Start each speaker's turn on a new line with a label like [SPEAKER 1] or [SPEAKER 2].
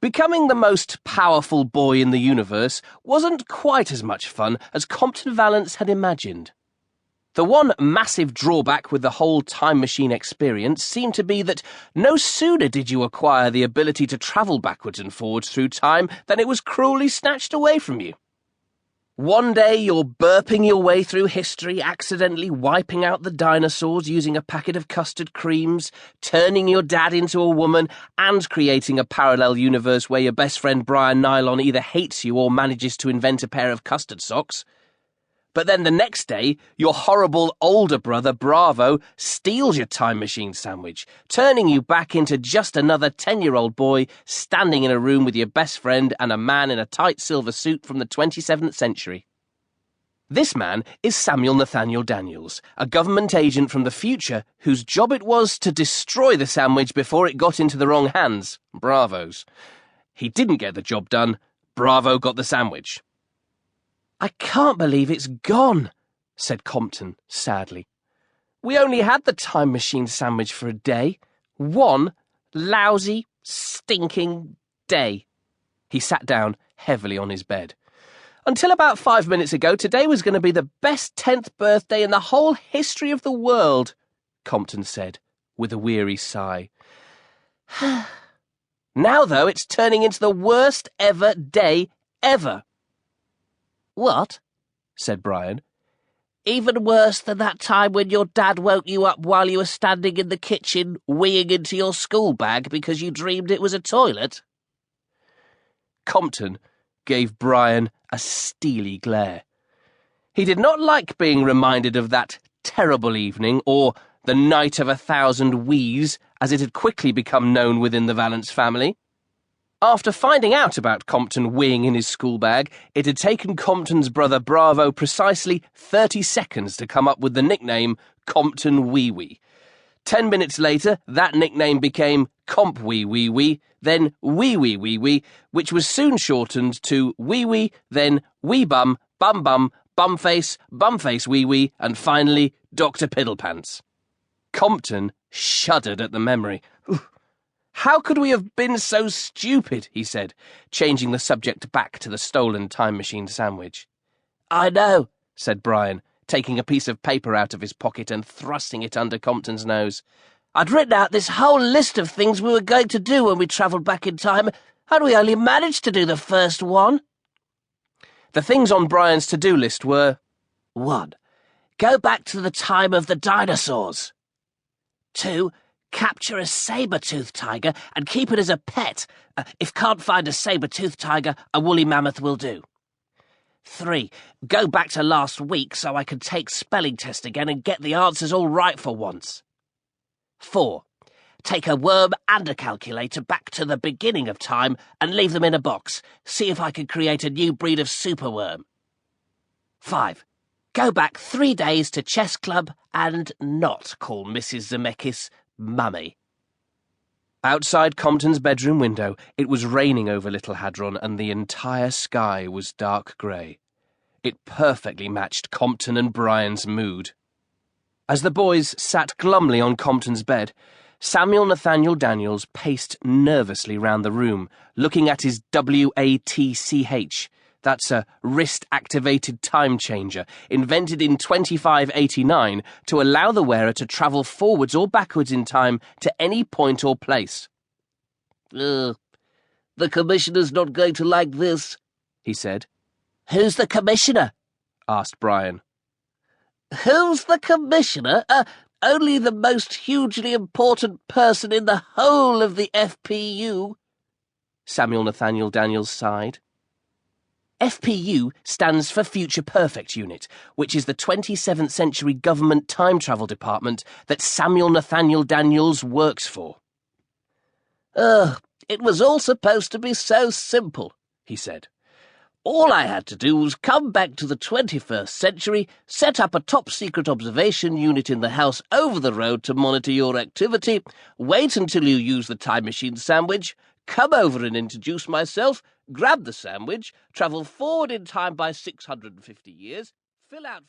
[SPEAKER 1] Becoming the most powerful boy in the universe wasn't quite as much fun as Compton Valance had imagined. The one massive drawback with the whole time machine experience seemed to be that no sooner did you acquire the ability to travel backwards and forwards through time than it was cruelly snatched away from you. One day you're burping your way through history, accidentally wiping out the dinosaurs using a packet of custard creams, turning your dad into a woman, and creating a parallel universe where your best friend Bryan Nylon either hates you or manages to invent a pair of custard socks. But then the next day, your horrible older brother, Bravo, steals your time machine sandwich, turning you back into just another 10-year-old boy standing in a room with your best friend and a man in a tight silver suit from the 27th century. This man is Samuel Nathaniel Daniels, a government agent from the future whose job it was to destroy the sandwich before it got into the wrong hands, Bravo's. He didn't get the job done. Bravo got the sandwich. "I can't believe it's gone," said Compton sadly. "We only had the time machine sandwich for a day. One lousy, stinking day." He sat down heavily on his bed. "Until about 5 minutes ago, today was going to be the best 10th birthday in the whole history of the world," Compton said, with a weary sigh. "Now, though, it's turning into the worst ever day ever." "What?" said Bryan. "Even worse than that time when your dad woke you up while you were standing in the kitchen, weeing into your school bag because you dreamed it was a toilet?" Compton gave Bryan a steely glare. He did not like being reminded of that terrible evening, or the night of 1,000 wheeze, as it had quickly become known within the Valance family. After finding out about Compton weeing in his school bag, it had taken Compton's brother Bravo precisely 30 seconds to come up with the nickname Compton Wee Wee. 10 minutes later, that nickname became Comp Wee Wee Wee, then Wee Wee Wee Wee, which was soon shortened to Wee Wee, then Wee Bum, Bum Bum, Bumface Wee Wee, and finally Dr. Piddlepants. Compton shuddered at the memory. "How could we have been so stupid?" he said, changing the subject back to the stolen time machine sandwich. "I know," said Bryan, taking a piece of paper out of his pocket and thrusting it under Compton's nose. "I'd written out this whole list of things we were going to do when we travelled back in time, and we only managed to do the first one." The things on Bryan's to-do list were: 1. Go back to the time of the dinosaurs. 2. Capture a saber-toothed tiger and keep it as a pet. If can't find a saber-toothed tiger, a woolly mammoth will do. 3. Go back to last week so I can take spelling test again and get the answers all right for once. 4. Take a worm and a calculator back to the beginning of time and leave them in a box. See if I can create a new breed of superworm. 5. Go back 3 days to chess club and not call Mrs. Zemeckis Mummy. Outside Compton's bedroom window, it was raining over Little Hadron and the entire sky was dark grey. It perfectly matched Compton and Bryan's mood. As the boys sat glumly on Compton's bed, Samuel Nathaniel Daniels paced nervously round the room, looking at his WATCH. That's a wrist-activated time changer, invented in 2589 to allow the wearer to travel forwards or backwards in time to any point or place. "The commissioner's not going to like this," he said. "Who's the commissioner?" asked Bryan. "Who's the commissioner? Only the most hugely important person in the whole of the FPU," Samuel Nathaniel Daniels sighed. FPU stands for Future Perfect Unit, which is the 27th century government time travel department that Samuel Nathaniel Daniels works for. It was all supposed to be so simple," he said. "All I had to do was come back to the 21st century, set up a top-secret observation unit in the house over the road to monitor your activity, wait until you use the time machine sandwich, come over and introduce myself, grab the sandwich, travel forward in time by 650 years, fill out